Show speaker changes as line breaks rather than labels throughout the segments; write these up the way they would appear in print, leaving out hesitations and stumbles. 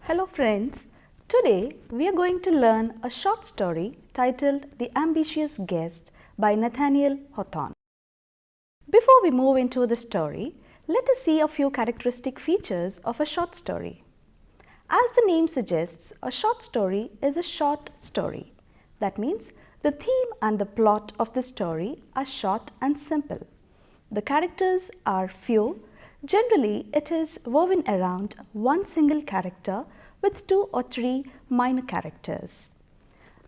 Hello friends, today we are going to learn a short story titled The Ambitious Guest by Nathaniel Hawthome. Before we move into the story, let us see a few characteristic features of a short story. As the name suggests, a short story is a short story. That means the theme and the plot of the story are short and simple. The characters are few. Generally, it is woven around one single character with 2 or 3 minor characters.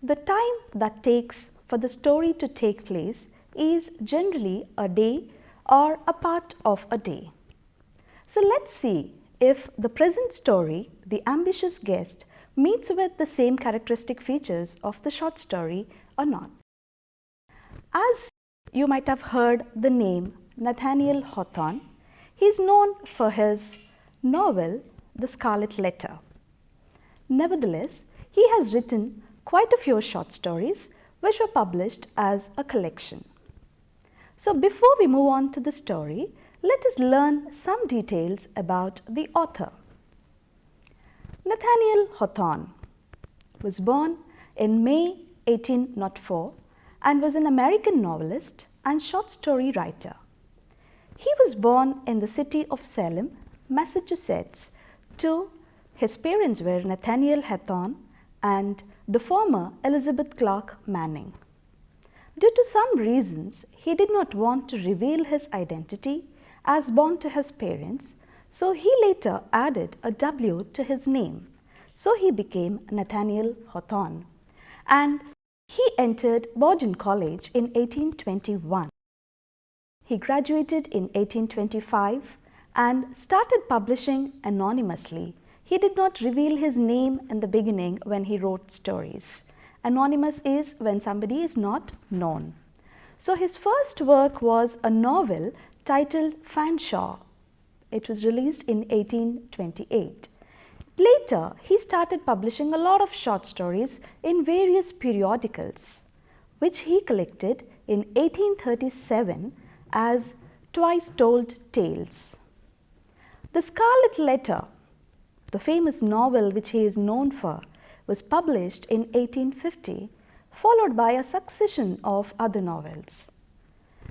The time that takes for the story to take place is generally a day or a part of a day. So let's see if the present story, The Ambitious Guest, meets with the same characteristic features of the short story or not. As you might have heard the name Nathaniel Hawthome, he is known for his novel The Scarlet Letter. Nevertheless, he has written quite a few short stories which were published as a collection. So before we move on to the story, let us learn some details about the author. Nathaniel Hawthome was born in May 1804 and was an American novelist and short story writer. He was born in the city of Salem, Massachusetts, to his parents were Nathaniel Hawthome and the former Elizabeth Clark Manning. Due to some reasons, he did not want to reveal his identity as born to his parents, so he later added a W to his name. So he became Nathaniel Hawthome, and he entered Bowdoin College in 1821. He graduated in 1825 and started publishing anonymously. He did not reveal his name in the beginning when he wrote stories. Anonymous is when somebody is not known. So his first work was a novel titled Fanshawe. It was released in 1828. Later, he started publishing a lot of short stories in various periodicals, which he collected in 1837 as Twice Told Tales. The Scarlet Letter, the famous novel which he is known for, was published in 1850, followed by a succession of other novels.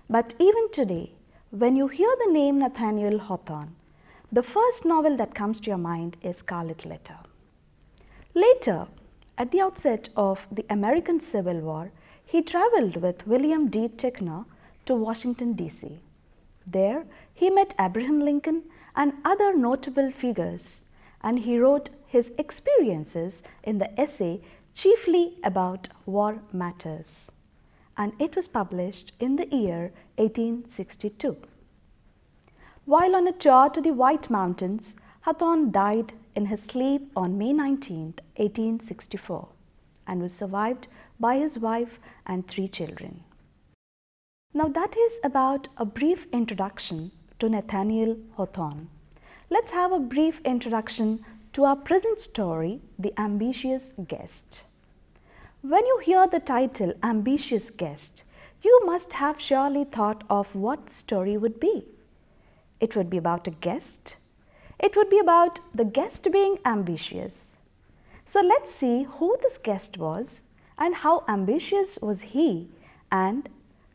But even today, when you hear the name Nathaniel Hawthome, the first novel that comes to your mind is Scarlet Letter. Later, at the outset of the American Civil War, he traveled with William D. Ticknor to Washington, D.C. There, he met Abraham Lincoln and other notable figures, and he wrote his experiences in the essay chiefly about war matters, and it was published in the year 1862. While on a tour to the White Mountains, Hawthome died in his sleep on May 19, 1864, and was survived by his wife and 3 children. Now that is about a brief introduction to Nathaniel Hawthome. Let's have a brief introduction to our present story, The Ambitious Guest. When you hear the title Ambitious Guest, you must have surely thought of what the story would be. It would be about a guest. It would be about the guest being ambitious. So let's see who this guest was and how ambitious was he, and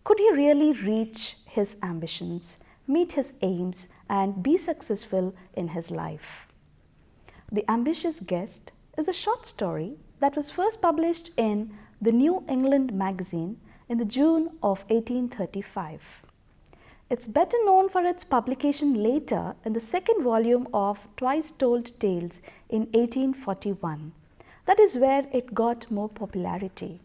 could he really reach his ambitions, meet his aims, and be successful in his life. The Ambitious Guest is a short story that was first published in the New England magazine in the June of 1835. It's better known for its publication later in the second volume of Twice Told Tales in 1841. That is where it got more popularity.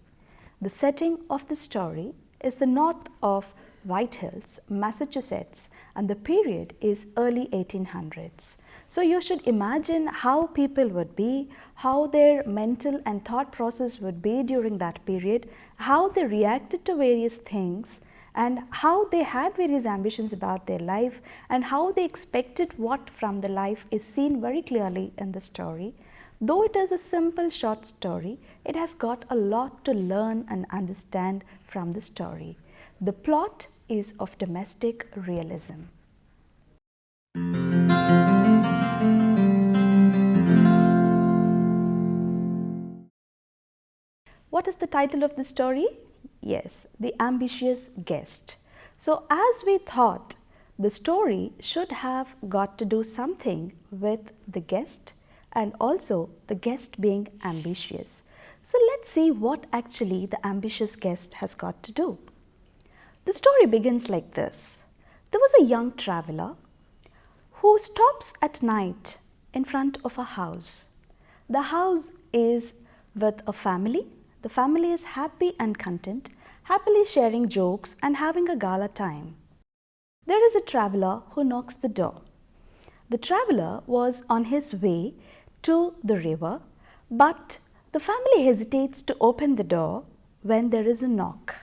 The setting of the story is the north of White Hills, Massachusetts, and the period is early 1800s. So you should imagine how people would be, how their mental and thought process would be during that period, how they reacted to various things, and how they had various ambitions about their life, and how they expected what from the life is seen very clearly in the story. Though it is a simple short story, it has got a lot to learn and understand from the story. The plot is of domestic realism. title of the story? Yes, The Ambitious Guest. So as we thought, the story should have got to do something with the guest and also the guest being ambitious. So let's see what actually the ambitious guest has got to do. The story begins like this. There was a young traveler who stops at night in front of a house. The house is with a family. The family is happy and content, happily sharing jokes and having a gala time. There is a traveler who knocks the door. The traveler was on his way to the river, but the family hesitates to open the door when there is a knock.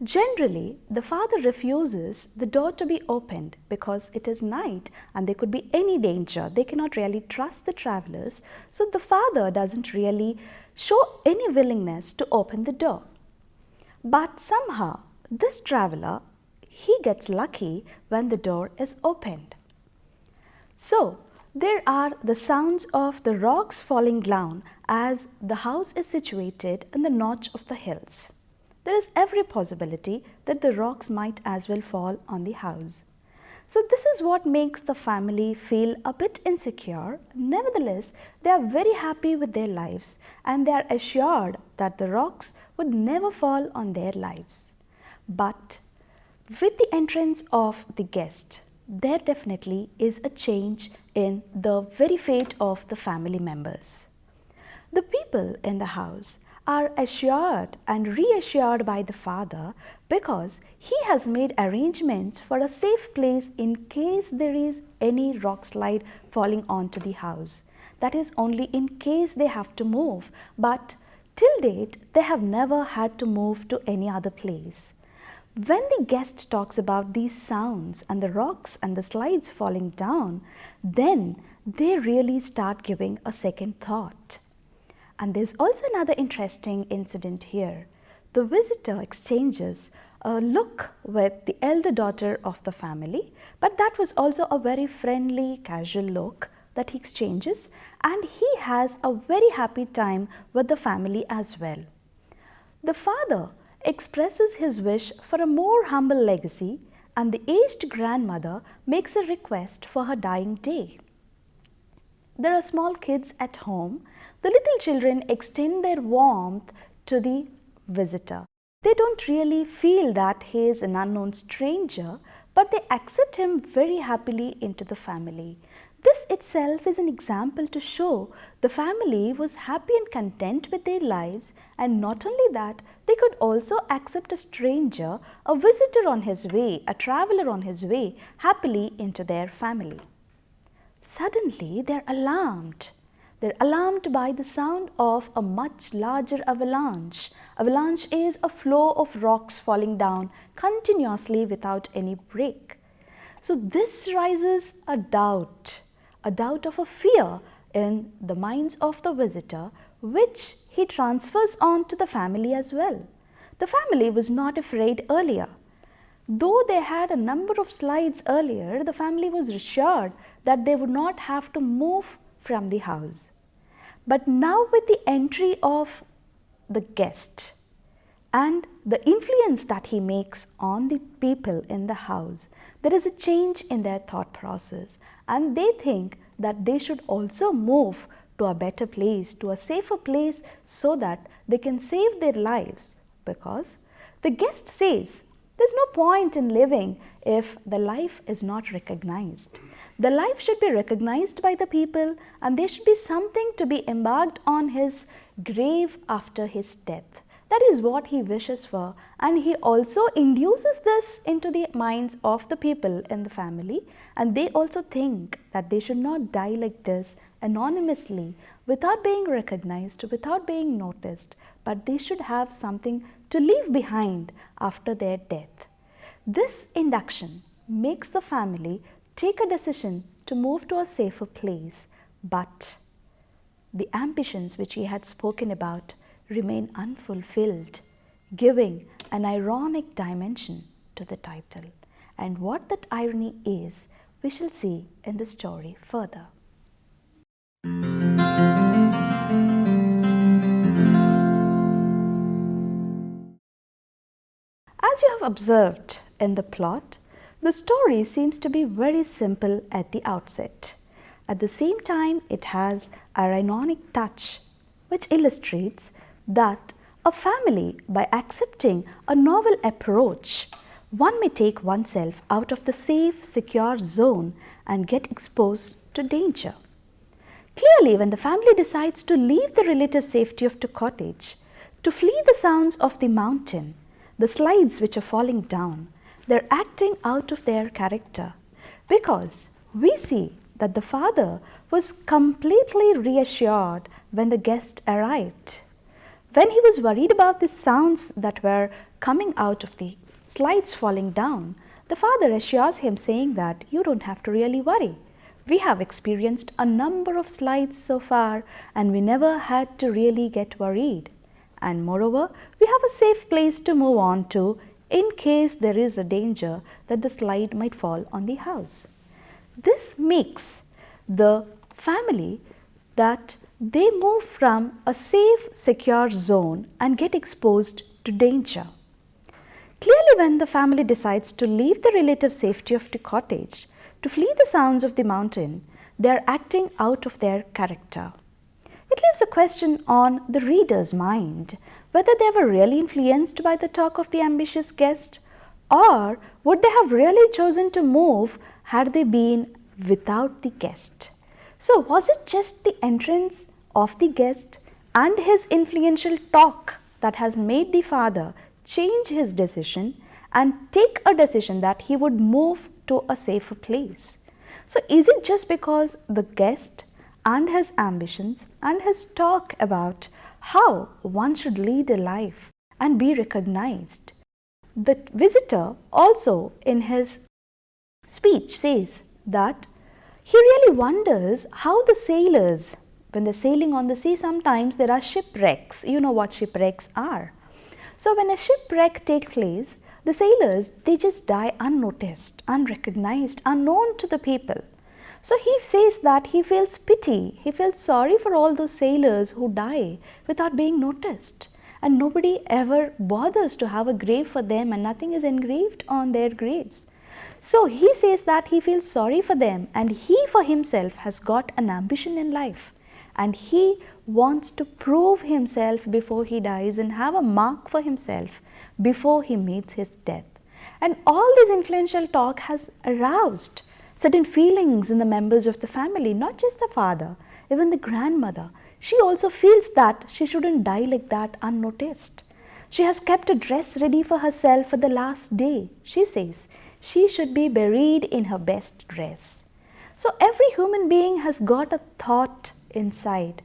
Generally, the father refuses the door to be opened because it is night and there could be any danger. They cannot really trust the travelers, so the father doesn't really show any willingness to open the door. But somehow, this traveler, he gets lucky when the door is opened. So, there are the sounds of the rocks falling down as the house is situated in the notch of the hills. There is every possibility that the rocks might as well fall on the house. So this is what makes the family feel a bit insecure. Nevertheless, they are very happy with their lives and they are assured that the rocks would never fall on their lives. But with the entrance of the guest, there definitely is a change in the very fate of the family members. The people in the house are assured and reassured by the father because he has made arrangements for a safe place in case there is any rock slide falling onto the house. That is only in case they have to move, but till date they have never had to move to any other place. When the guest talks about these sounds and the rocks and the slides falling down, then they really start giving a second thought. And there's also another interesting incident here. The visitor exchanges a look with the elder daughter of the family, but that was also a very friendly, casual look that he exchanges, and he has a very happy time with the family as well. The father expresses his wish for a more humble legacy, and the aged grandmother makes a request for her dying day. There are small kids at home. The little children extend their warmth to the visitor. They don't really feel that he is an unknown stranger, but they accept him very happily into the family. This itself is an example to show the family was happy and content with their lives, and not only that, they could also accept a stranger, a visitor on his way, a traveler on his way, happily into their family. Suddenly, they're alarmed. They're alarmed by the sound of a much larger avalanche. Avalanche is a flow of rocks falling down continuously without any break. So this raises a doubt of a fear in the minds of the visitor, which he transfers on to the family as well. The family was not afraid earlier. Though they had a number of slides earlier, the family was assured that they would not have to move from the house. But now with the entry of the guest and the influence that he makes on the people in the house, there is a change in their thought process, and they think that they should also move to a better place, to a safer place, so that they can save their lives, because the guest says there's no point in living if the life is not recognized. The life should be recognized by the people, and there should be something to be embarked on his grave after his death. That is what he wishes for, and he also induces this into the minds of the people in the family, and they also think that they should not die like this anonymously, without being recognized, without being noticed, but they should have something to leave behind after their death. This induction makes the family take a decision to move to a safer place, but the ambitions which he had spoken about remain unfulfilled, giving an ironic dimension to the title. And what that irony is, we shall see in the story further. observed in the plot, the story seems to be very simple at the outset. At the same time, it has a ironic touch which illustrates that a family, by accepting a novel approach, one may take oneself out of the safe, secure zone and get exposed to danger. Clearly, when the family decides to leave the relative safety of the cottage, to flee the sounds of the mountain, the slides which are falling down, they're acting out of their character, because we see that the father was completely reassured when the guest arrived. When he was worried about the sounds that were coming out of the slides falling down, the father assures him, saying that you don't have to really worry. We have experienced a number of slides so far and we never had to really get worried. And moreover, we have a safe place to move on to in case there is a danger that the slide might fall on the house. This makes the family that they move from a safe, secure zone and get exposed to danger. Clearly, when the family decides to leave the relative safety of the cottage to flee the sounds of the mountain, they are acting out of their character. It leaves a question on the reader's mind whether they were really influenced by the talk of the ambitious guest, or would they have really chosen to move had they been without the guest. So, was it just the entrance of the guest and his influential talk that has made the father change his decision and take a decision that he would move to a safer place? So, is it just because the guest and his ambitions and his talk about how one should lead a life and be recognized? The visitor also in his speech says that he really wonders how the sailors, when they're sailing on the sea, sometimes there are shipwrecks. You know what shipwrecks are. So when a shipwreck takes place, the sailors, they just die unnoticed, unrecognized, unknown to the people. So he says that he feels pity, he feels sorry for all those sailors who die without being noticed. And nobody ever bothers to have a grave for them and nothing is engraved on their graves. So he says that he feels sorry for them and he for himself has got an ambition in life. And he wants to prove himself before he dies and have a mark for himself before he meets his death. And all this influential talk has aroused certain feelings in the members of the family, not just the father, even the grandmother. She also feels that she shouldn't die like that unnoticed. She has kept a dress ready for herself for the last day. She says she should be buried in her best dress. So every human being has got a thought inside.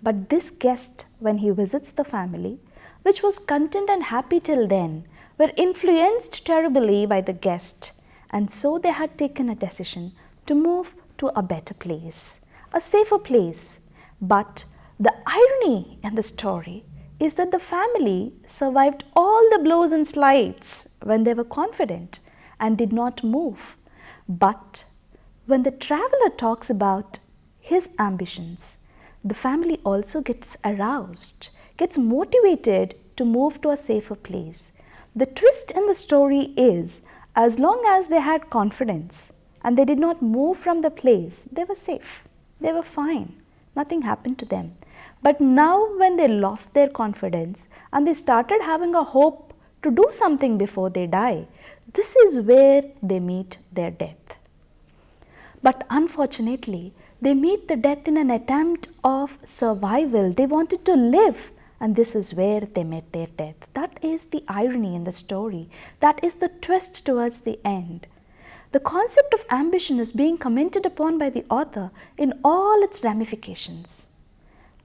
But this guest, when he visits the family, which was content and happy till then, were influenced terribly by the guest, and so they had taken a decision to move to a better place, a safer place. But the irony in the story is that the family survived all the blows and slides when they were confident and did not move. But when the traveler talks about his ambitions, the family also gets aroused, gets motivated to move to a safer place. The twist in the story is, as long as they had confidence and they did not move from the place, they were safe, they were fine, nothing happened to them. But now when they lost their confidence and they started having a hope to do something before they die, this is where they meet their death. But unfortunately, they meet the death in an attempt of survival. They wanted to live, and this is where they met their death. That is the irony in the story. That is the twist towards the end. The concept of ambition is being commented upon by the author in all its ramifications.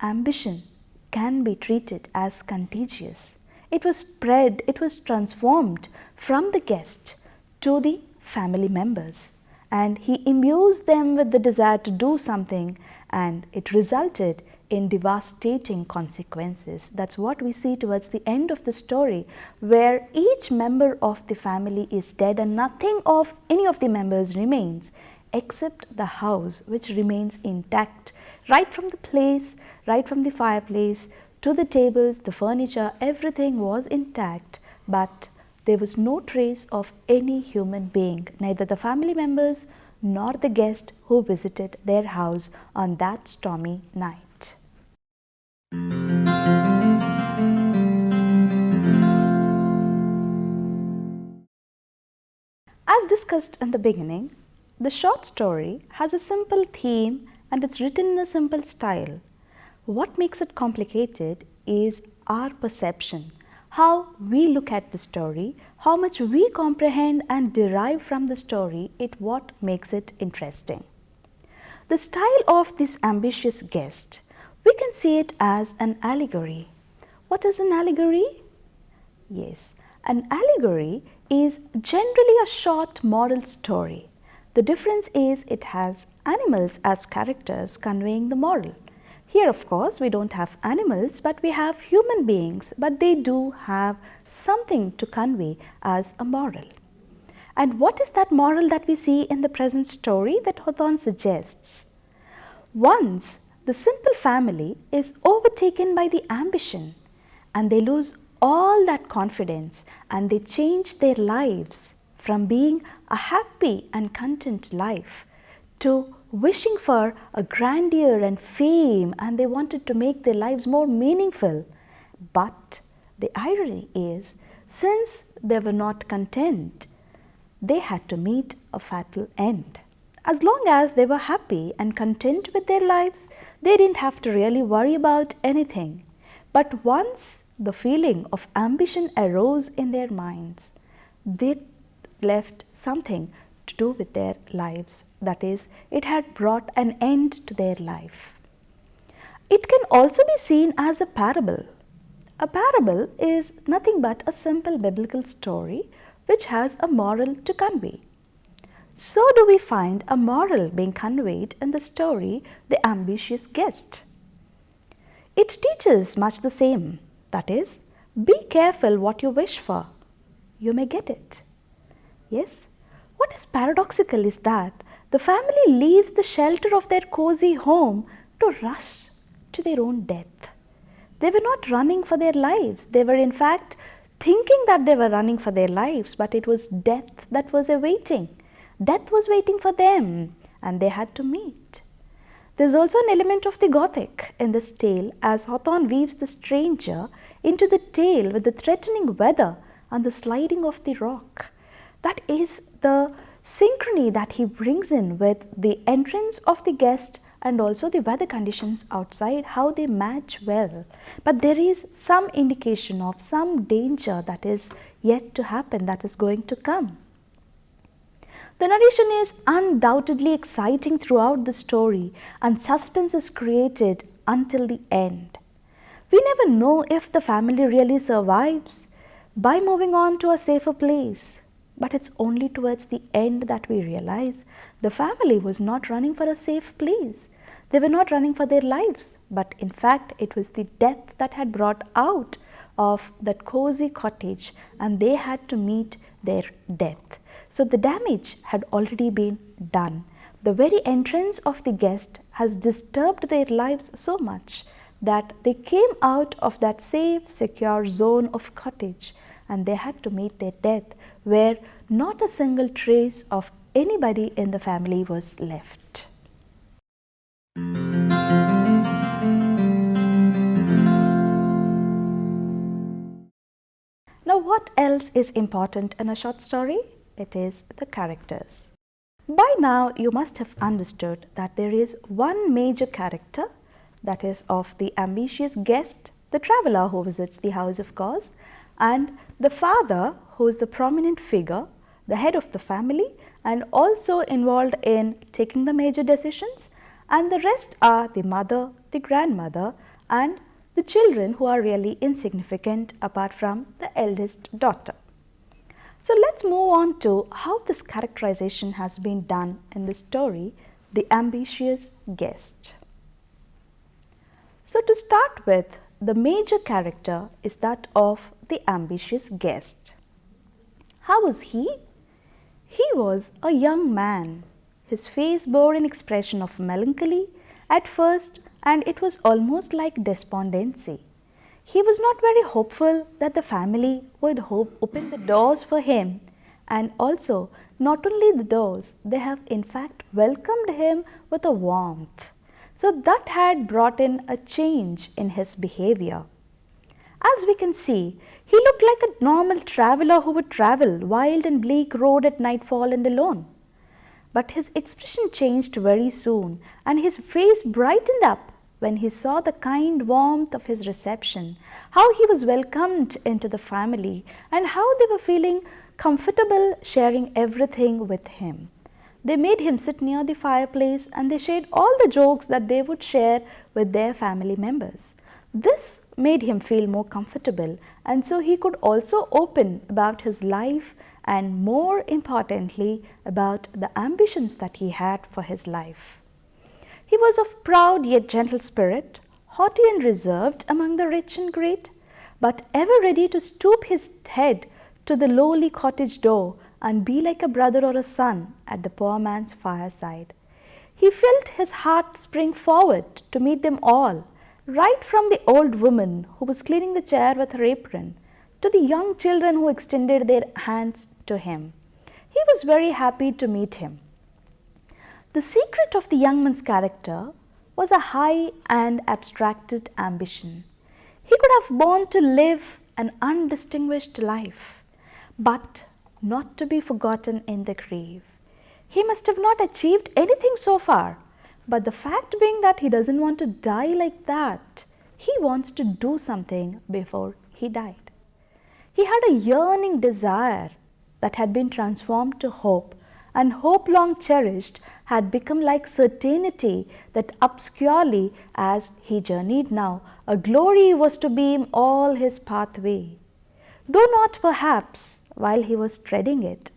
Ambition can be treated as contagious. It was spread, it was transformed from the guest to the family members. And he imbues them with the desire to do something, and it resulted in devastating consequences. That's what we see towards the end of the story, where each member of the family is dead and nothing of any of the members remains except the house, which remains intact, right from the place, right from the fireplace to the tables, the furniture, everything was intact, but There was no trace of any human being, neither the family members nor the guest who visited their house on that stormy night. As discussed in the beginning, the short story has a simple theme and it's written in a simple style. What makes it complicated is our perception, how we look at the story, how much we comprehend and derive from the story is what makes it interesting. The style of this ambitious guest, we can see it as an allegory. What is an allegory? Yes, an allegory is generally a short moral story. The difference is it has animals as characters conveying the moral. Here, of course, we don't have animals, but we have human beings, but they do have something to convey as a moral. And what is that moral that we see in the present story that Hawthome suggests? Once the simple family is overtaken by the ambition and they lose all that confidence and they change their lives from being a happy and content life to wishing for a grandeur and fame, and they wanted to make their lives more meaningful. But the irony is, since they were not content, they had to meet a fatal end. As long as they were happy and content with their lives, they didn't have to really worry about anything. But once the feeling of ambition arose in their minds, they left something to do with their lives. That is, it had brought an end to their life. It can also be seen as a parable. A parable is nothing but a simple biblical story which has a moral to convey. So do we find a moral being conveyed in the story The Ambitious Guest. It teaches much the same. That is, be careful what you wish for. You may get it. Yes? What is paradoxical is that the family leaves the shelter of their cozy home to rush to their own death. They were not running for their lives. They were in fact thinking that they were running for their lives, but it was death that was awaiting. Death was waiting for them and they had to meet. There's also an element of the Gothic in this tale as Hawthome weaves the stranger into the tale with the threatening weather and the sliding of the rock. That is the synchrony that he brings in with the entrance of the guest and also the weather conditions outside, how they match well. But there is some indication of some danger that is yet to happen, that is going to come. The narration is undoubtedly exciting throughout the story and suspense is created until the end. We never know if the family really survives by moving on to a safer place. But it's only towards the end that we realize the family was not running for a safe place. They were not running for their lives, but in fact it was the death that had brought out of that cozy cottage and they had to meet their death. So the damage had already been done. The very entrance of the guest has disturbed their lives so much that they came out of that safe, secure zone of cottage and they had to meet their death where not a single trace of anybody in the family was left. Now, what else is important in a short story? It is the characters. By now, you must have understood that there is one major character, that is of the ambitious guest, the traveler who visits the house, of course, and the father who is the prominent figure, the head of the family and also involved in taking the major decisions, and the rest are the mother, the grandmother and the children who are really insignificant apart from the eldest daughter. So let's move on to how this characterization has been done in the story, The Ambitious Guest. So to start with, the major character is that of the ambitious guest. How was he? He was a young man. His face bore an expression of melancholy at first and it was almost like despondency. He was not very hopeful that the family would open the doors for him, and also not only the doors, they have in fact welcomed him with a warmth. So that had brought in a change in his behavior. As we can see, he looked like a normal traveler who would travel wild and bleak road at nightfall and alone. But his expression changed very soon, and his face brightened up when he saw the kind warmth of his reception, how he was welcomed into the family, and how they were feeling comfortable sharing everything with him. They made him sit near the fireplace and they shared all the jokes that they would share with their family members. This made him feel more comfortable, and so he could also open about his life and more importantly about the ambitions that he had for his life. He was of proud yet gentle spirit, haughty and reserved among the rich and great, but ever ready to stoop his head to the lowly cottage door and be like a brother or a son at the poor man's fireside. He felt his heart spring forward to meet them all, right from the old woman who was cleaning the chair with her apron, to the young children who extended their hands to him. He was very happy to meet him. The secret of the young man's character was a high and abstracted ambition. He could have borne to live an undistinguished life, but not to be forgotten in the grave. He must have not achieved anything so far, but the fact being that he doesn't want to die like that, he wants to do something before he died. He had a yearning desire that had been transformed to hope, and hope long cherished had become like certainty that obscurely as he journeyed now, a glory was to beam all his pathway. Though not perhaps while he was treading it,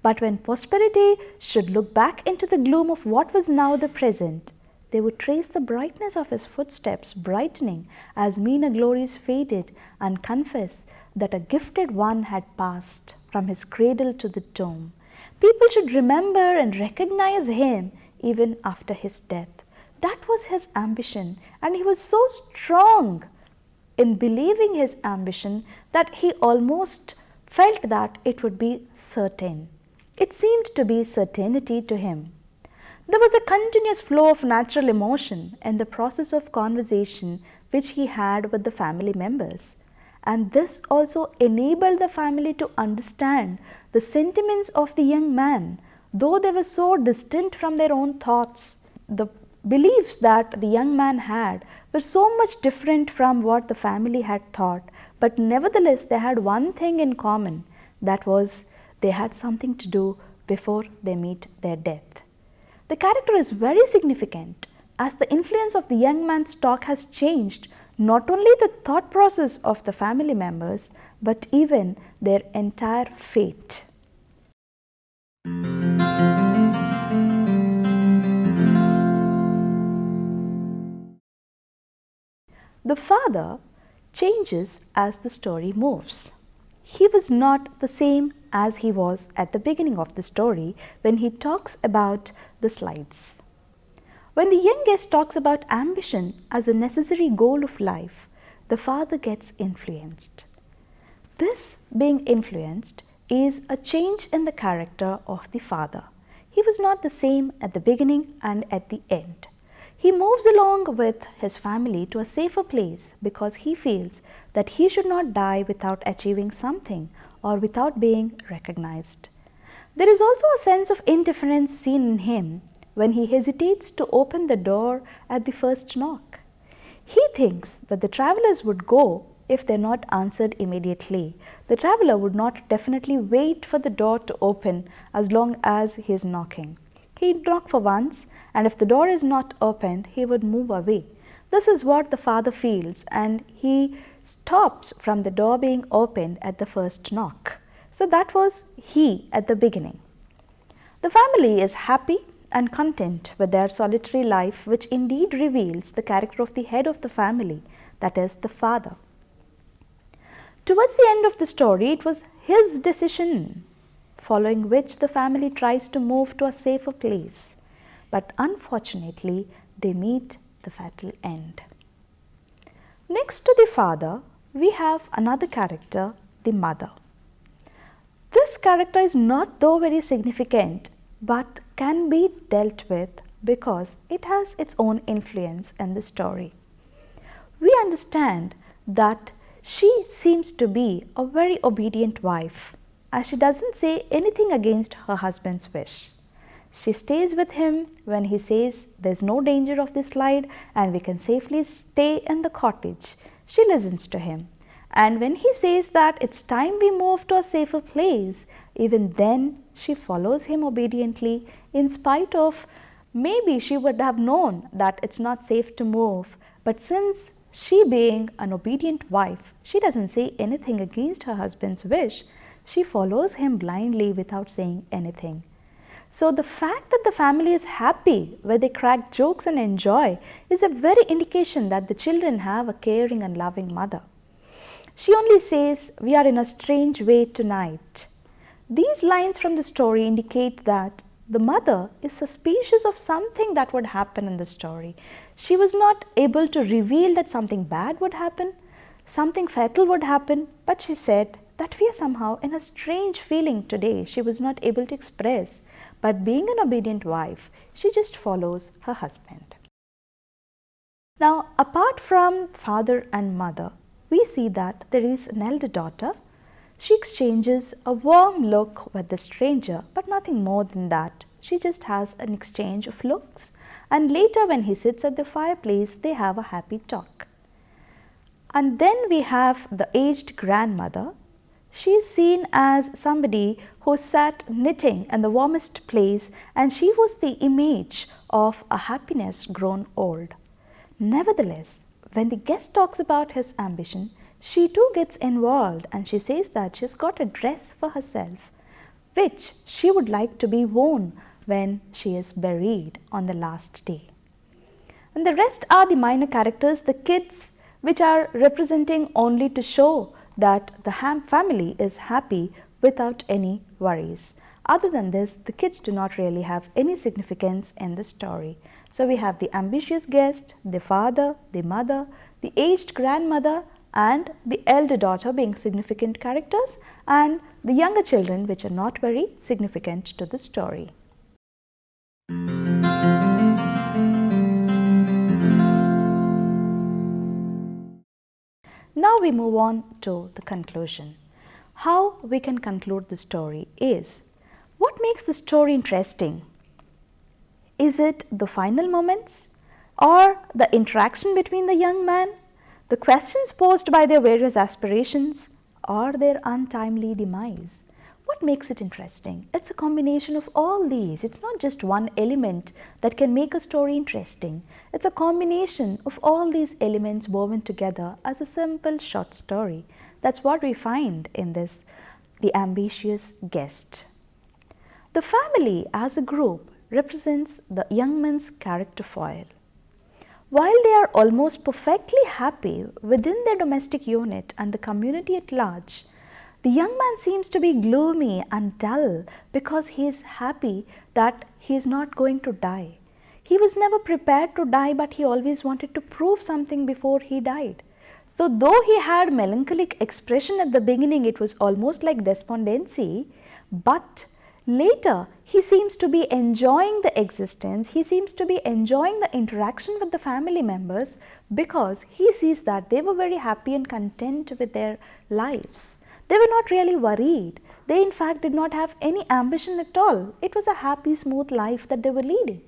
but when posterity should look back into the gloom of what was now the present, they would trace the brightness of his footsteps brightening as meaner glories faded, and confess that a gifted one had passed from his cradle to the tomb. People should remember and recognize him even after his death. That was his ambition, and he was so strong in believing his ambition that he almost felt that it would be certain. It seemed to be certainty to him. There was a continuous flow of natural emotion in the process of conversation which he had with the family members, and this also enabled the family to understand the sentiments of the young man, though they were so distant from their own thoughts. The beliefs that the young man had were so much different from what the family had thought, but nevertheless they had one thing in common, that was they had something to do before they meet their death. The character is very significant as the influence of the young man's talk has changed not only the thought process of the family members, but even their entire fate. The father changes as the story moves. He was not the same as he was at the beginning of the story when he talks about the slides. When the young guest talks about ambition as a necessary goal of life, the father gets influenced. This being influenced is a change in the character of the father. He was not the same at the beginning and at the end. He moves along with his family to a safer place because he feels that he should not die without achieving something or without being recognized. There is also a sense of indifference seen in him when he hesitates to open the door at the first knock. He thinks that the travelers would go if they are not answered immediately. The traveler would not definitely wait for the door to open as long as he is knocking. He'd knock for once, and if the door is not opened, he would move away. This is what the father feels, and he stops from the door being opened at the first knock. So that was he at the beginning. The family is happy and content with their solitary life, which indeed reveals the character of the head of the family, that is, the father. Towards the end of the story, it was his decision, following which the family tries to move to a safer place. But unfortunately, they meet the fatal end. Next to the father, we have another character, the mother. This character is not though very significant, but can be dealt with because it has its own influence in the story. We understand that she seems to be a very obedient wife, as she doesn't say anything against her husband's wish. She stays with him when he says there's no danger of the slide and we can safely stay in the cottage. She listens to him. And when he says that it's time we move to a safer place, even then she follows him obediently, in spite of maybe she would have known that it's not safe to move. But since she being an obedient wife, she doesn't say anything against her husband's wish. She follows him blindly without saying anything. So the fact that the family is happy, where they crack jokes and enjoy, is a very indication that the children have a caring and loving mother. She only says, "We are in a strange way tonight." These lines from the story indicate that the mother is suspicious of something that would happen in the story. She was not able to reveal that something bad would happen, something fatal would happen, but she said that we are somehow in a strange feeling today. She was not able to express. But being an obedient wife, she just follows her husband. Now, apart from father and mother, we see that there is an elder daughter. She exchanges a warm look with the stranger, but nothing more than that. She just has an exchange of looks, and later when he sits at the fireplace, they have a happy talk. And then we have the aged grandmother. She is seen as somebody who sat knitting in the warmest place, and she was the image of a happiness grown old. Nevertheless, when the guest talks about his ambition, she too gets involved, and she says that she's got a dress for herself, which she would like to be worn when she is buried on the last day. And the rest are the minor characters, the kids, which are representing only to show that the family is happy without any worries. Other than this, the kids do not really have any significance in the story. So we have the ambitious guest, the father, the mother, the aged grandmother, and the elder daughter being significant characters, and the younger children which are not very significant to the story. Now we move on to the conclusion. How we can conclude the story is, what makes the story interesting? Is it the final moments, or the interaction between the young man, the questions posed by their various aspirations, or their untimely demise? What makes it interesting? It's a combination of all these. It's not just one element that can make a story interesting. It's a combination of all these elements woven together as a simple short story. That's what we find in this, The Ambitious Guest. The family as a group represents the young man's character foil. While they are almost perfectly happy within their domestic unit and the community at large, the young man seems to be gloomy and dull because he is happy that he is not going to die. He was never prepared to die, but he always wanted to prove something before he died. So though he had melancholic expression at the beginning, it was almost like despondency, but later he seems to be enjoying the existence, he seems to be enjoying the interaction with the family members because he sees that they were very happy and content with their lives. They were not really worried. They in fact did not have any ambition at all. It was a happy, smooth life that they were leading.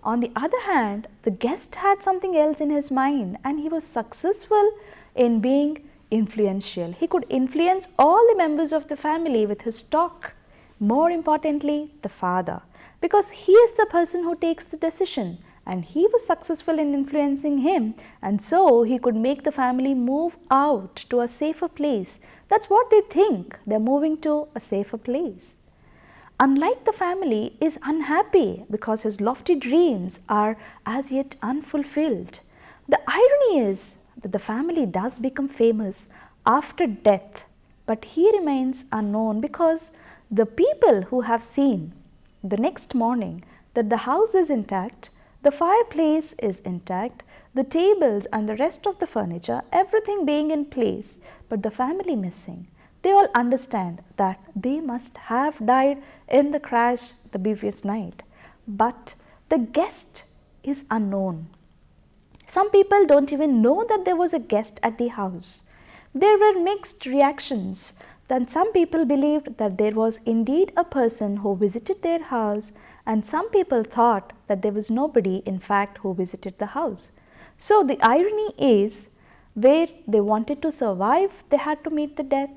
On the other hand, the guest had something else in his mind, and he was successful in being influential. He could influence all the members of the family with his talk. More importantly, the father, because he is the person who takes the decision, and he was successful in influencing him, and so he could make the family move out to a safer place. That's what they think. They're moving to a safer place. Unlike the family, is unhappy because his lofty dreams are as yet unfulfilled. The irony is that the family does become famous after death, but he remains unknown because the people who have seen the next morning that the house is intact, The fireplace is intact, the tables and the rest of the furniture, everything being in place, but the family missing. They all understand that they must have died in the crash the previous night. But the guest is unknown. Some people don't even know that there was a guest at the house. There were mixed reactions. Then some people believed that there was indeed a person who visited their house, and some people thought that there was nobody in fact who visited the house. So the irony is, where they wanted to survive, they had to meet the death.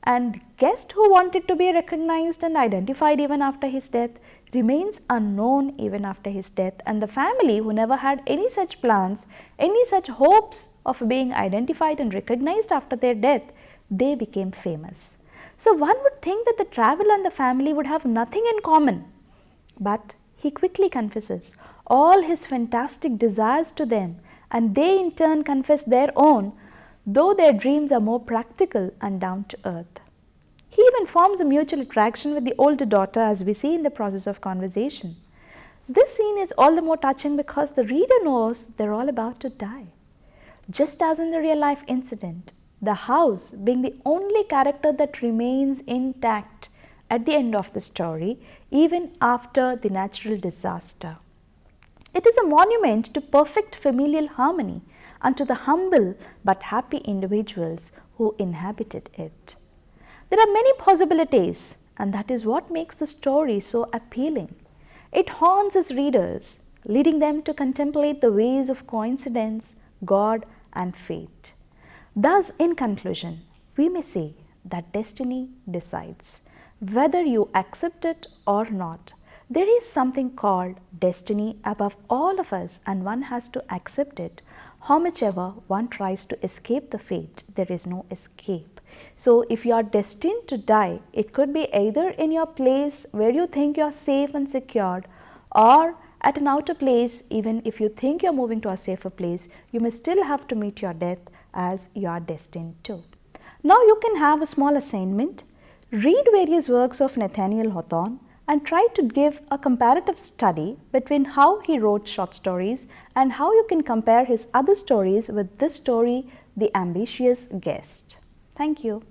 And the guest who wanted to be recognized and identified even after his death remains unknown even after his death. And the family who never had any such plans, any such hopes of being identified and recognized after their death, they became famous. So one would think that the traveler and the family would have nothing in common. But he quickly confesses all his fantastic desires to them, and they in turn confess their own, though their dreams are more practical and down to earth. He even forms a mutual attraction with the older daughter, as we see in the process of conversation. This scene is all the more touching because the reader knows they're all about to die. Just as in the real life incident, the house being the only character that remains intact at the end of the story, even after the natural disaster. It is a monument to perfect familial harmony and to the humble but happy individuals who inhabited it. There are many possibilities, and that is what makes the story so appealing. It haunts its readers, leading them to contemplate the ways of coincidence, God, and fate. Thus, in conclusion, we may say that destiny decides. Whether you accept it or not, there is something called destiny above all of us, and one has to accept it. How much ever one tries to escape the fate, there is no escape. So if you are destined to die, it could be either in your place where you think you are safe and secured, or at an outer place. Even if you think you are moving to a safer place, you may still have to meet your death as you are destined to. Now you can have a small assignment. Read various works of Nathaniel Hawthome and try to give a comparative study between how he wrote short stories and how you can compare his other stories with this story, The Ambitious Guest. Thank you.